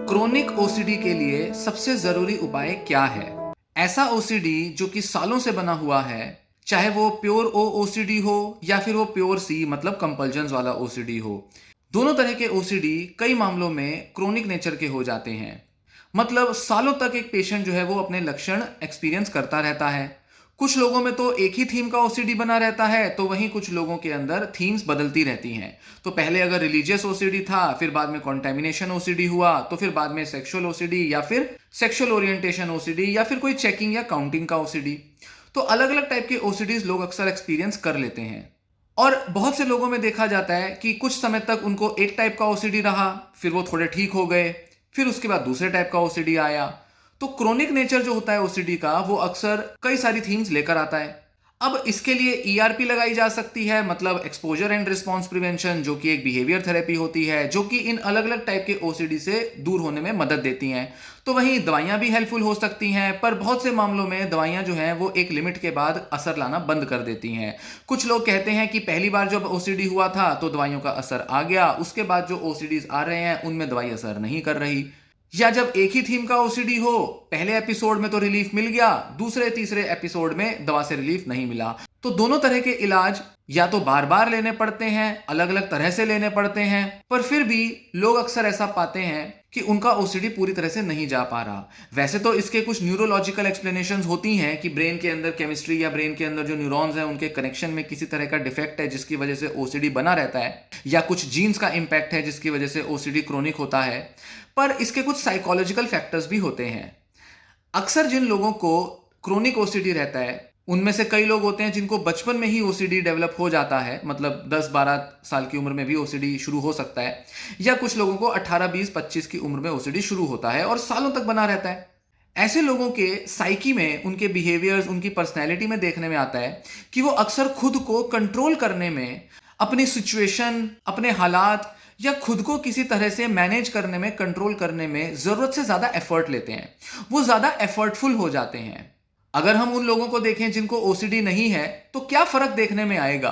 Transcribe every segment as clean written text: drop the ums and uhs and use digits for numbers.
Chronic OCD के लिए सबसे जरूरी उपाय क्या है? ऐसा ओसीडी जो कि सालों से बना हुआ है, चाहे वो प्योर ओ ओसीडी हो या फिर वो प्योर सी मतलब कंपल्जन्स वाला ओसीडी हो। दोनों तरह के ओसीडी कई मामलों में क्रोनिक नेचर के हो जाते हैं। मतलब सालों तक एक पेशेंट जो है वो अपने लक्षण एक्सपीरियंस करता रहता है। कुछ लोगों में तो एक ही थीम का ओसीडी बना रहता है, तो वहीं कुछ लोगों के अंदर थीम्स बदलती रहती हैं। तो पहले अगर रिलीजियस ओसीडी था, फिर बाद में कॉन्टेमिनेशन ओसीडी हुआ, तो फिर बाद में सेक्सुअल ओसीडी या फिर सेक्सुअल ओरिएंटेशन ओसीडी या फिर कोई चेकिंग या काउंटिंग का ओसीडी। तो अलग अलग टाइप के ओसीडीज लोग अक्सर एक्सपीरियंस कर लेते हैं। और बहुत से लोगों में देखा जाता है कि कुछ समय तक उनको एक टाइप का ओसीडी रहा, फिर वो थोड़े ठीक हो गए, फिर उसके बाद दूसरे टाइप का ओसीडी आया। तो क्रोनिक नेचर जो होता है ओसीडी का, वो अक्सर कई सारी थीम्स लेकर आता है। अब इसके लिए ईआरपी लगाई जा सकती है, मतलब एक्सपोजर एंड रिस्पॉन्स प्रिवेंशन, जो कि एक बिहेवियर थेरेपी होती है, जो कि इन अलग अलग टाइप के ओसीडी से दूर होने में मदद देती हैं। तो वहीं दवाइयां भी हेल्पफुल हो सकती हैं, पर बहुत से मामलों में दवाइयां जो हैं वो एक लिमिट के बाद असर लाना बंद कर देती हैं। कुछ लोग कहते हैं कि पहली बार जब ओसीडी हुआ था तो दवाइयों का असर आ गया, उसके बाद जो ओसीडीज आ रहे हैं उनमें दवाई असर नहीं कर रही। या जब एक ही थीम का ओसीडी हो, पहले एपिसोड में तो रिलीफ मिल गया, दूसरे तीसरे एपिसोड में दवा से रिलीफ नहीं मिला। तो दोनों तरह के इलाज या तो बार बार लेने पड़ते हैं, अलग अलग तरह से लेने पड़ते हैं, पर फिर भी लोग अक्सर ऐसा पाते हैं कि उनका ओसीडी पूरी तरह से नहीं जा पा रहा। वैसे तो इसके कुछ न्यूरोलॉजिकल एक्सप्लेनेशंस होती हैं कि ब्रेन के अंदर केमिस्ट्री या ब्रेन के अंदर जो न्यूरॉन्स हैं उनके कनेक्शन में किसी तरह का डिफेक्ट है जिसकी वजह से ओसीडी बना रहता है, या कुछ जीन्स का इंपैक्ट है जिसकी वजह से ओसीडी क्रोनिक होता है। पर इसके कुछ साइकोलॉजिकल फैक्टर्स भी होते हैं। अक्सर जिन लोगों को क्रोनिक ओसीडी रहता है उनमें से कई लोग होते हैं जिनको बचपन में ही ओसीडी डेवलप हो जाता है, मतलब 10-12 साल की उम्र में भी ओसीडी शुरू हो सकता है, या कुछ लोगों को 18, 20, 25 की उम्र में ओसीडी शुरू होता है और सालों तक बना रहता है। ऐसे लोगों के साइकी में, उनके बिहेवियर्स, उनकी पर्सनैलिटी में देखने में आता है कि वो अक्सर खुद को कंट्रोल करने में, अपनी सिचुएशन, अपने हालात या खुद को किसी तरह से मैनेज करने में, कंट्रोल करने में जरूरत से ज्यादा एफर्ट लेते हैं। वो ज्यादा एफर्टफुल हो जाते हैं। अगर हम उन लोगों को देखें जिनको ओसीडी नहीं है, तो क्या फर्क देखने में आएगा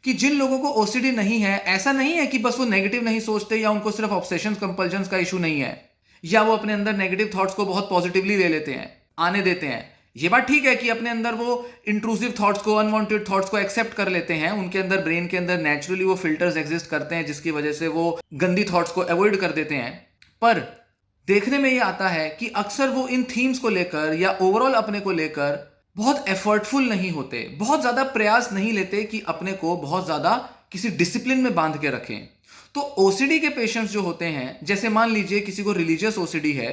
कि जिन लोगों को ओसीडी नहीं है, ऐसा नहीं है कि बस वो नेगेटिव नहीं सोचते या उनको सिर्फ ऑब्सेशंस कंपल्जन्स का इशू नहीं है, या वो अपने अंदर नेगेटिव थॉट्स को बहुत पॉजिटिवली ले लेते हैं, आने देते हैं। ये बात ठीक है कि अपने अंदर वो इंट्रूसिव थॉट्स को, अनवांटेड थॉट्स को एक्सेप्ट कर लेते हैं। उनके अंदर, ब्रेन के अंदर नेचुरली वो फिल्टर्स एग्जिस्ट करते हैं जिसकी वजह से वो गंदी थॉट्स को अवॉइड कर देते हैं। पर देखने में ये आता है कि अक्सर वो इन थीम्स को लेकर या ओवरऑल अपने को लेकर बहुत एफर्टफुल नहीं होते, बहुत ज्यादा प्रयास नहीं लेते कि अपने को बहुत ज्यादा किसी डिसिप्लिन में बांध के रखें। तो ओसीडी के पेशेंट्स जो होते हैं, जैसे मान लीजिए किसी को रिलीजियस ओसीडी है,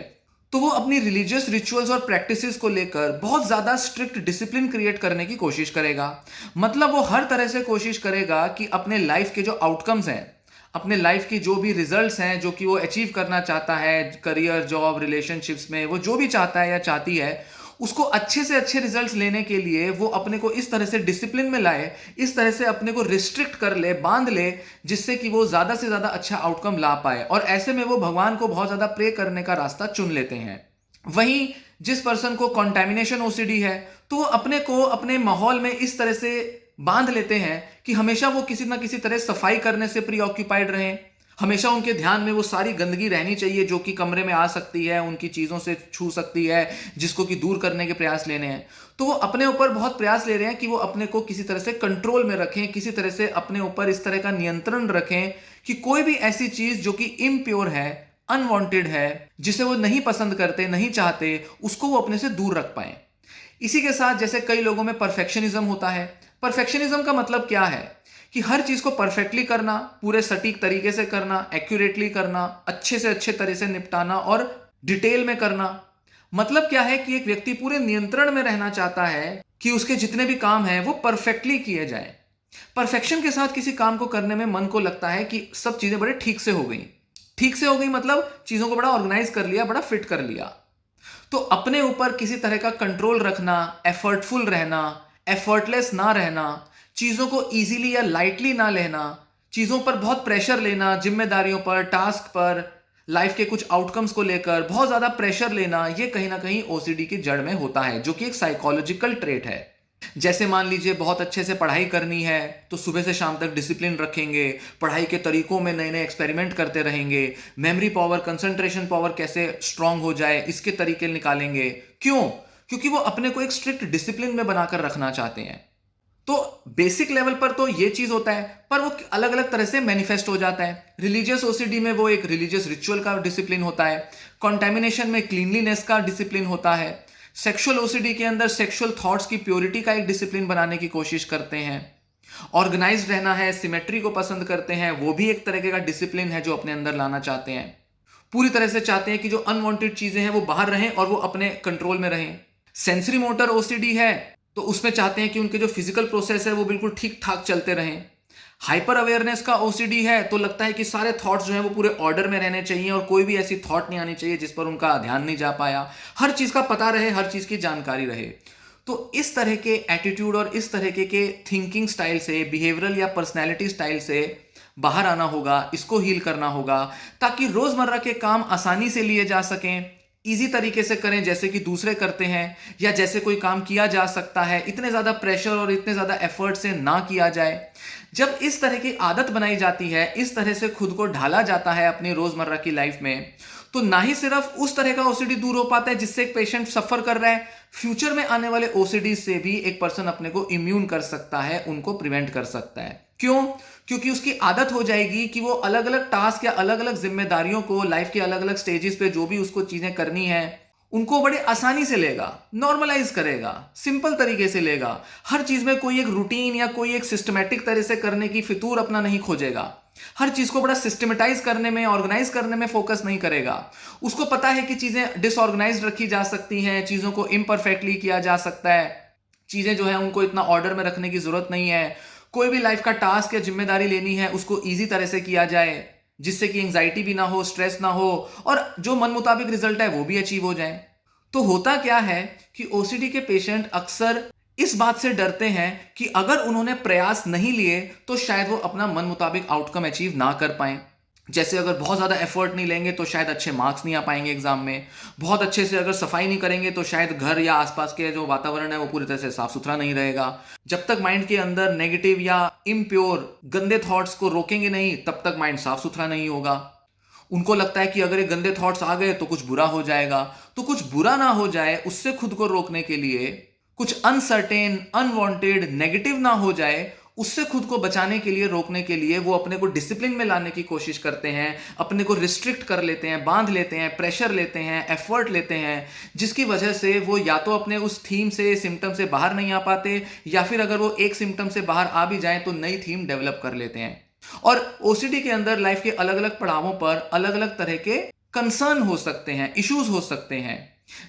तो वो अपनी रिलीजियस रिचुअल्स और प्रैक्टिसेस को लेकर बहुत ज्यादा स्ट्रिक्ट डिसिप्लिन क्रिएट करने की कोशिश करेगा। मतलब वो हर तरह से कोशिश करेगा कि अपने लाइफ के जो आउटकम्स हैं, अपने लाइफ की जो भी रिजल्ट्स हैं, जो कि वो अचीव करना चाहता है, करियर, जॉब, रिलेशनशिप्स में वो जो भी चाहता है या चाहती है, उसको अच्छे से अच्छे रिजल्ट्स लेने के लिए वो अपने को इस तरह से डिसिप्लिन में लाए, इस तरह से अपने को रिस्ट्रिक्ट कर ले, बांध ले, जिससे कि वो ज्यादा से ज्यादा अच्छा आउटकम ला पाए। और ऐसे में वो भगवान को बहुत ज्यादा प्रे करने का रास्ता चुन लेते हैं। वहीं जिस पर्सन को कॉन्टेमिनेशन ओसीडी है, तो वो अपने को अपने माहौल में इस तरह से बांध लेते हैं कि हमेशा वो किसी ना किसी तरह सफाई करने से प्री ऑक्यूपाइड रहें। हमेशा उनके ध्यान में वो सारी गंदगी रहनी चाहिए जो कि कमरे में आ सकती है, उनकी चीजों से छू सकती है, जिसको कि दूर करने के प्रयास लेने हैं। तो वो अपने ऊपर बहुत प्रयास ले रहे हैं कि वो अपने को किसी तरह से कंट्रोल में रखें, किसी तरह से अपने ऊपर इस तरह का नियंत्रण रखें कि कोई भी ऐसी चीज जो कि इम्प्योर है, अनवांटेड है, जिसे वो नहीं पसंद करते, नहीं चाहते, उसको वो अपने से दूर रख पाए। इसी के साथ जैसे कई लोगों में परफेक्शनिज्म होता है। परफेक्शनिज्म का मतलब क्या है कि हर चीज को परफेक्टली करना, पूरे सटीक तरीके से करना, एक्यूरेटली करना, अच्छे से अच्छे तरह से निपटाना और डिटेल में करना। मतलब क्या है कि एक व्यक्ति पूरे नियंत्रण में रहना चाहता है कि उसके जितने भी काम हैं वो परफेक्टली किए जाएं। परफेक्शन के साथ किसी काम को करने में मन को लगता है कि सब चीजें बड़े ठीक से हो गई। ठीक से हो गई मतलब चीजों को बड़ा ऑर्गेनाइज कर लिया, बड़ा फिट कर लिया। तो अपने ऊपर किसी तरह का कंट्रोल रखना, एफर्टफुल रहना, एफर्टलेस ना रहना, चीजों को इजीली या लाइटली ना लेना, चीजों पर बहुत प्रेशर लेना, जिम्मेदारियों पर, टास्क पर, लाइफ के कुछ आउटकम्स को लेकर बहुत ज्यादा प्रेशर लेना, ये कहीं ना कहीं ओसीडी की जड़ में होता है, जो कि एक साइकोलॉजिकल ट्रेट है। जैसे मान लीजिए बहुत अच्छे से पढ़ाई करनी है तो सुबह से शाम तक डिसिप्लिन रखेंगे, पढ़ाई के तरीकों में नए नए एक्सपेरिमेंट करते रहेंगे, मेमोरी पावर, कंसंट्रेशन पावर कैसे स्ट्रांग हो जाए इसके तरीके निकालेंगे। क्यों? क्योंकि वो अपने को एक स्ट्रिक्ट डिसिप्लिन में बनाकर रखना चाहते हैं। तो बेसिक लेवल पर तो ये चीज होता है, पर वो अलग अलग तरह से मैनिफेस्ट हो जाता है। रिलीजियस ओसीडी में वो एक रिलीजियस रिचुअल का डिसिप्लिन होता है, कॉन्टेमिनेशन में क्लीनलीनेस का डिसिप्लिन होता है, सेक्सुअल ओसीडी के अंदर सेक्सुअल थॉट्स की प्योरिटी का एक डिसिप्लिन बनाने की कोशिश करते हैं, ऑर्गेनाइज रहना है, सिमेट्री को पसंद करते हैं, वो भी एक तरह का डिसिप्लिन है जो अपने अंदर लाना चाहते हैं। पूरी तरह से चाहते हैं कि जो अनवांटेड चीजें हैं वो बाहर रहें और वो अपने कंट्रोल में रहें। सेंसरी मोटर ओसीडी है तो उसमें चाहते हैं कि उनके जो फिजिकल प्रोसेस है वो बिल्कुल ठीक ठाक चलते रहें। हाइपर अवेयरनेस का ओसीडी है तो लगता है कि सारे थॉट्स जो हैं वो पूरे ऑर्डर में रहने चाहिए और कोई भी ऐसी थॉट नहीं आनी चाहिए जिस पर उनका ध्यान नहीं जा पाया, हर चीज का पता रहे, हर चीज की जानकारी रहे। तो इस तरह के एटीट्यूड और इस तरह के थिंकिंग स्टाइल से, बिहेवियरल या पर्सनैलिटी स्टाइल से बाहर आना होगा, इसको हील करना होगा ताकि रोजमर्रा के काम आसानी से लिए जा सकें, इजी तरीके से करें जैसे कि दूसरे करते हैं, या जैसे कोई काम किया जा सकता है, इतने ज्यादा प्रेशर और इतने ज्यादा एफर्ट से ना किया जाए। जब इस तरह की आदत बनाई जाती है, इस तरह से खुद को ढाला जाता है अपनी रोजमर्रा की लाइफ में, तो ना ही सिर्फ उस तरह का ओसीडी दूर हो पाता है जिससे एक पेशेंट सफर कर रहा है, फ्यूचर में आने वाले ओसीडी से भी एक पर्सन अपने को इम्यून कर सकता है, उनको प्रिवेंट कर सकता है। क्यों? क्योंकि उसकी आदत हो जाएगी कि वो अलग अलग टास्क या अलग अलग जिम्मेदारियों को लाइफ के अलग अलग स्टेजेस पे जो भी उसको चीजें करनी है उनको बड़े आसानी से लेगा, नॉर्मलाइज करेगा, सिंपल तरीके से लेगा। हर चीज में कोई एक रूटीन या कोई एक सिस्टमेटिक तरह से करने की फितूर अपना नहीं खोजेगा। हर चीज को बड़ा सिस्टमेटाइज करने में, ऑर्गेनाइज करने में फोकस नहीं करेगा। उसको पता है कि चीजें डिसऑर्गेनाइज रखी जा सकती हैं, चीजों को इम्परफेक्टली किया जा सकता है, चीजें जो है उनको इतना ऑर्डर में रखने की जरूरत नहीं है। कोई भी लाइफ का टास्क या जिम्मेदारी लेनी है उसको इजी तरह से किया जाए जिससे कि एंजाइटी भी ना हो, स्ट्रेस ना हो और जो मन मुताबिक रिजल्ट है वो भी अचीव हो जाए। तो होता क्या है कि ओसीडी के पेशेंट अक्सर इस बात से डरते हैं कि अगर उन्होंने प्रयास नहीं लिए तो शायद वो अपना मन मुताबिक आउटकम अचीव ना कर पाए। जैसे अगर बहुत ज़्यादा एफर्ट नहीं लेंगे तो शायद अच्छे मार्क्स नहीं आ पाएंगे एग्जाम में, बहुत अच्छे से अगर सफाई नहीं करेंगे तो शायद घर या आसपास के जो वातावरण है वो पूरी तरह से साफ सुथरा नहीं रहेगा। जब तक माइंड के अंदर नेगेटिव या इम्प्योर गंदे थॉट्स को रोकेंगे नहीं तब तक माइंड साफ सुथरा नहीं होगा। उनको लगता है कि अगर ये गंदे थॉट्स आ गए तो कुछ बुरा हो जाएगा। तो कुछ बुरा ना हो जाए उससे खुद को रोकने के लिए, कुछ अनसर्टेन, अनवांटेड, नेगेटिव ना हो जाए उससे खुद को बचाने के लिए, रोकने के लिए वो अपने को डिसिप्लिन में लाने की कोशिश करते हैं, अपने को रिस्ट्रिक्ट कर लेते हैं, बांध लेते हैं, प्रेशर लेते हैं, एफर्ट लेते हैं, जिसकी वजह से वो या तो अपने उस थीम से, सिम्टम से बाहर नहीं आ पाते, या फिर अगर वो एक सिम्टम से बाहर आ भी जाए तो नई थीम डेवलप कर लेते हैं। और ओसीडी के अंदर लाइफ के अलग अलग पड़ावों पर अलग अलग तरह के कंसर्न हो सकते हैं, इश्यूज हो सकते हैं।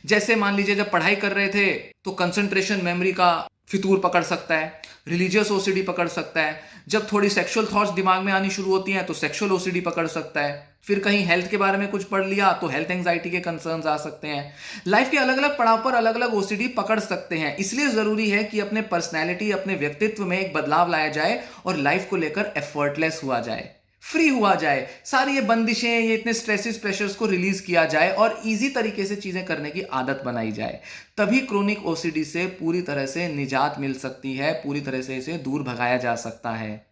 जैसे मान लीजिए जब पढ़ाई कर रहे थे तो कंसंट्रेशन, मेमोरी का फितूर पकड़ सकता है, रिलीजियस ओसीडी पकड़ सकता है। जब थोड़ी सेक्सुअल थॉट्स दिमाग में आनी शुरू होती हैं तो सेक्सुअल ओसीडी पकड़ सकता है। फिर कहीं हेल्थ के बारे में कुछ पढ़ लिया तो हेल्थ एंजाइटी के कंसर्न्स आ सकते हैं। लाइफ के अलग अलग पड़ाव पर अलग अलग ओसीडी पकड़ सकते हैं। इसलिए जरूरी है कि अपने पर्सनैलिटी, अपने व्यक्तित्व में एक बदलाव लाया जाए और लाइफ को लेकर एफर्टलेस हुआ जाए, फ्री हुआ जाए, सारी ये बंदिशें, ये इतने स्ट्रेसेस, प्रेशर्स को रिलीज किया जाए और इजी तरीके से चीजें करने की आदत बनाई जाए। तभी क्रोनिक ओसीडी से पूरी तरह से निजात मिल सकती है, पूरी तरह से इसे दूर भगाया जा सकता है।